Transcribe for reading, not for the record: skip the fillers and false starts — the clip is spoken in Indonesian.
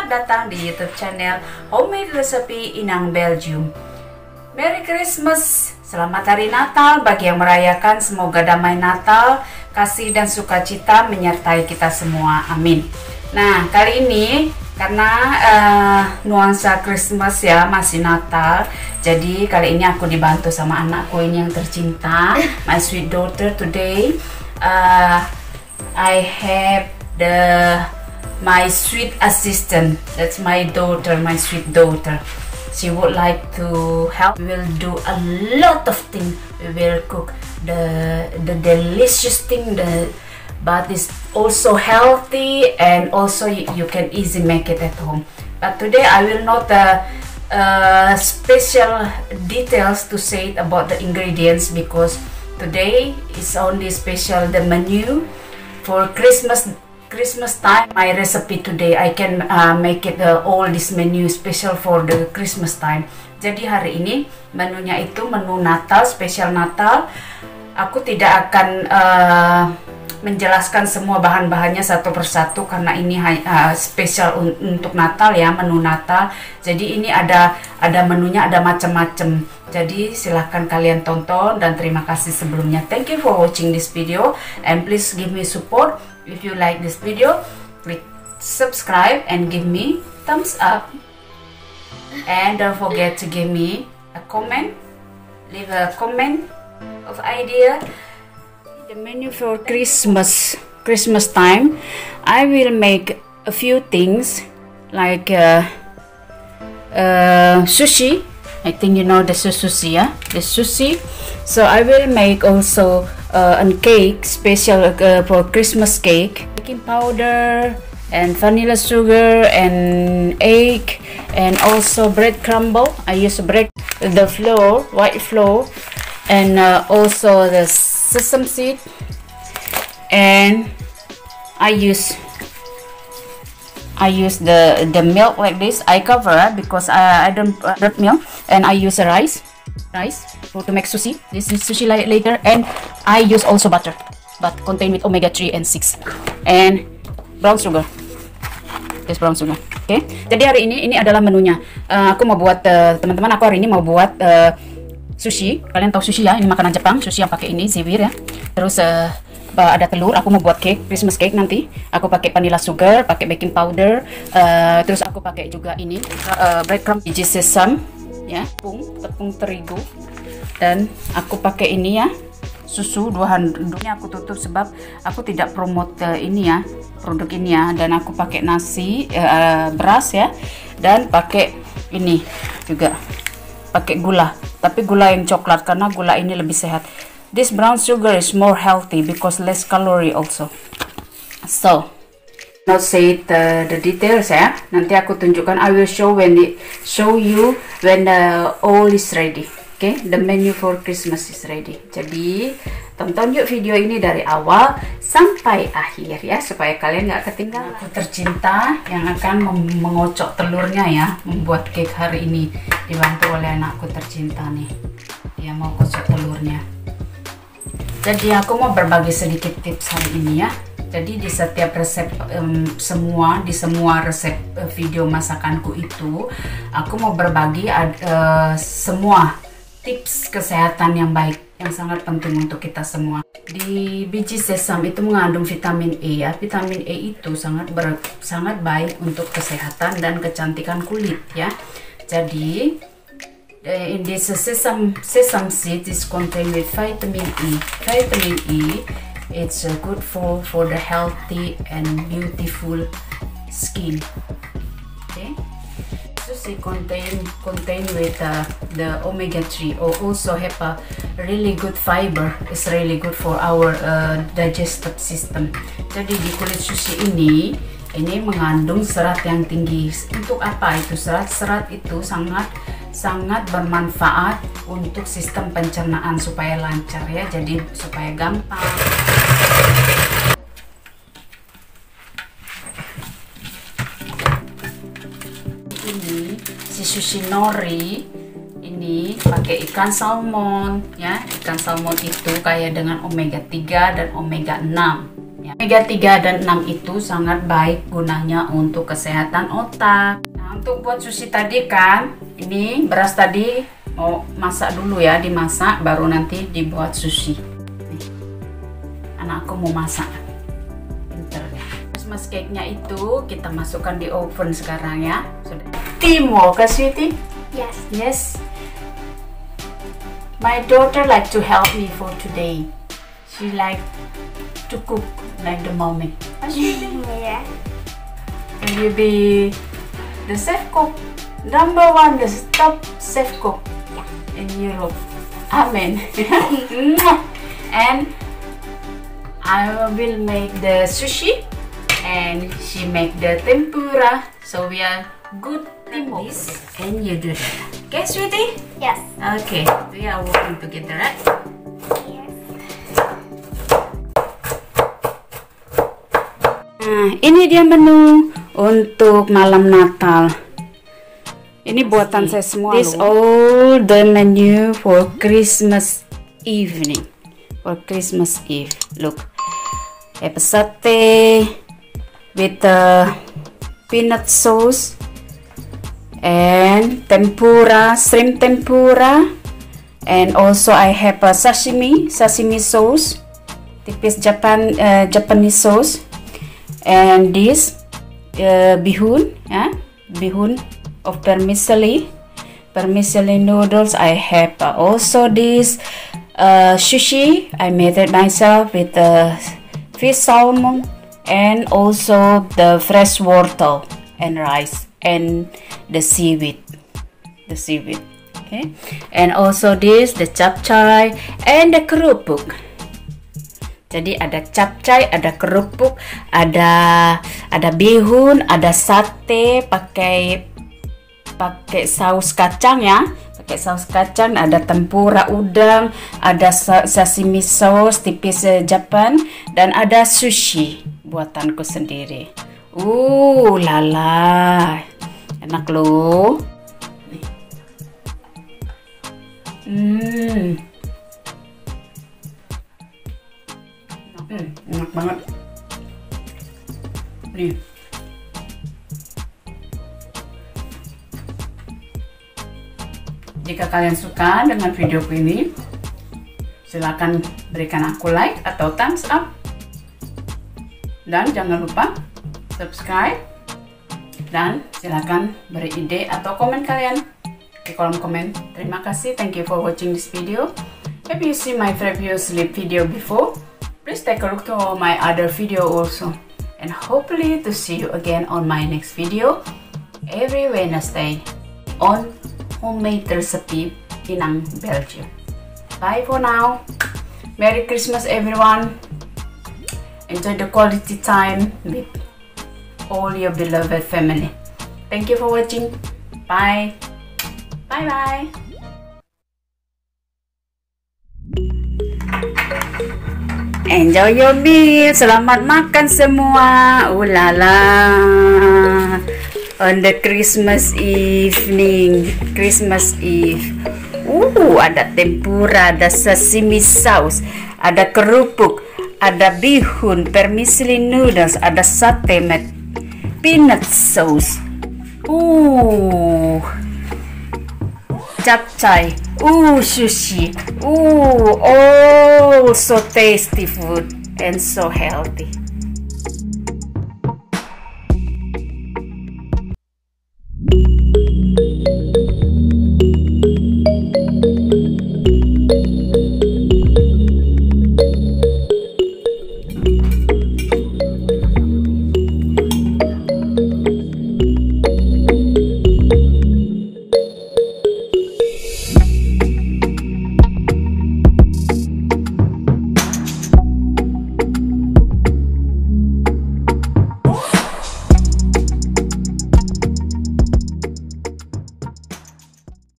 datang di YouTube channel Homemade Recipe Inang Belgium. Merry Christmas, selamat hari Natal bagi yang merayakan. Semoga damai Natal, kasih dan sukacita menyertai kita semua. Amin. Nah, kali ini karena nuansa Christmas ya, masih Natal. Jadi kali ini aku dibantu sama anakku ini yang tercinta, my sweet daughter. Today I have my sweet assistant. That's my daughter, my sweet daughter. She would like to help. We will do a lot of things. We will cook the delicious thing, but it's also healthy, and also you can easily make it at home. But today I will not special details to say about the ingredients, because today is only special the menu for Christmas time. My recipe today I can make it all this menu special for the Christmas time. Jadi hari ini menunya itu menu Natal, spesial Natal. Aku tidak akan menjelaskan semua bahan-bahannya satu persatu karena ini spesial untuk Natal ya, menu Natal. Jadi ini ada menunya, ada macam-macam. Jadi silahkan kalian tonton, dan terima kasih sebelumnya. Thank you for watching this video, and please give me support. If you like this video, click subscribe and give me thumbs up, and don't forget to give me a comment. Leave a comment of idea. The menu for Christmas time, I will make a few things like sushi. I think you know the sushi, yeah, the sushi. So I will make also a cake special for Christmas cake. Baking powder and vanilla sugar and egg, and also bread crumble. I use the flour, white flour, and also the sesame seed, and I use the milk like this. I cover because I don't put milk, and I use rice to make sushi. This is sushi later, and I use also butter, but contain with omega-3 and 6, and brown sugar. This brown sugar. Okay. Jadi hari ini adalah menunya. Aku mau buat teman-teman. Aku hari ini mau buat sushi. Kalian tahu sushi ya? Ini makanan Jepang. Sushi yang pakai ini seaweed ya. Terus ada telur. Aku mau buat cake, Christmas cake nanti. Aku pakai vanilla sugar, pakai baking powder. Terus aku pakai juga ini breadcrumb, biji sesam, ya, tepung terigu. Dan aku pakai ini ya, susu 2 handuknya. Aku tutup sebab aku tidak promote ini ya, produk ini ya. Dan aku pakai nasi beras ya, dan pakai ini juga, pakai gula, tapi gula yang coklat karena gula ini lebih sehat. This brown sugar is more healthy because less calorie also. So not say the details ya, nanti aku tunjukkan. I will show you when all is ready. Okay, the menu for Christmas is ready. Jadi tonton yuk video ini dari awal sampai akhir ya, supaya kalian nggak ketinggalan. Aku tercinta yang akan mengocok telurnya ya, membuat cake hari ini, dibantu oleh anakku tercinta nih. Dia mau kocok telurnya. Jadi aku mau berbagi sedikit tips hari ini ya. Jadi di setiap resep di semua resep video masakanku itu, aku mau berbagi semua tips kesehatan yang baik, yang sangat penting untuk kita semua. Di biji sesam itu mengandung vitamin E ya. Vitamin E itu sangat baik untuk kesehatan dan kecantikan kulit ya. Jadi in this sesame seed is contained with vitamin E. Vitamin E, it's good for the healthy and beautiful skin. Okay. Sushi contain with the omega-3, or also have a really good fiber. It's really good for our digestive system. Jadi di kulit sushi ini mengandung serat yang tinggi. Untuk apa itu serat? Serat itu sangat bermanfaat untuk sistem pencernaan supaya lancar ya. Jadi supaya gampang. Ini si sushi nori ini pakai ikan salmon ya. Ikan salmon itu kaya dengan omega 3 dan omega 6 Omega 3 dan 6 itu sangat baik gunanya untuk kesehatan otak. Nah, untuk buat sushi tadi kan, ini beras tadi mau masak dulu ya, dimasak baru nanti dibuat sushi. Nih, anakku mau masak. Pinter deh. Christmas cake-nya itu kita masukkan di oven sekarang ya. Sudah. Teamwork, sweetie? Yes. Yes. My daughter like to help me for today. She like to cook like the mommy. Yeah. Can you be the chef cook? Number one, the top chef cook in Europe. Amen. And I will make the sushi and she make the tempura. So we are good teamwork. And you do that. Okay, sweetie? Yes. Okay, we are working together, right? Yes. Nah, ini dia menu untuk malam Natal. Ini buatan saya semua. This all the menu for Christmas evening. For Christmas Eve. Look, have a satay with peanut sauce and tempura, shrimp tempura, and also I have a sashimi sauce, tipis Japanese sauce, and this bihun, bihun of vermicelli noodles. I have also this sushi. I made it myself with fish salmon and also the fresh wortel and rice and the seaweed, okay, and also this the capcay and the kerupuk. Jadi ada capcay, ada kerupuk, ada bihun, ada sate pakai saus kacang ya, pakai saus kacang, ada tempura udang, ada sashimi sauce tipis Japan, dan ada sushi buatanku sendiri. Lala, enak loh. Enak banget. Nih. Jika kalian suka dengan videoku ini, silakan berikan aku like atau thumbs up. Dan jangan lupa subscribe. Dan silakan beri ide atau komen kalian di kolom komen. Terima kasih. Thank you for watching this video. If you see my previous video before, please take a look to all my other video also. And hopefully to see you again on my next video every Wednesday on homemade recipe Inang, Belgium. Bye for now. Merry Christmas everyone. Enjoy the quality time with all your beloved family. Thank you for watching. Bye. Bye bye. Enjoy your meal. Selamat makan semua. Ulala. On the Christmas evening, Christmas Eve. Ada tempura, ada sashimi sauce, ada kerupuk, ada bihun, vermicelli noodles, ada sate met peanut sauce. Capcay. Sushi. So tasty food and so healthy.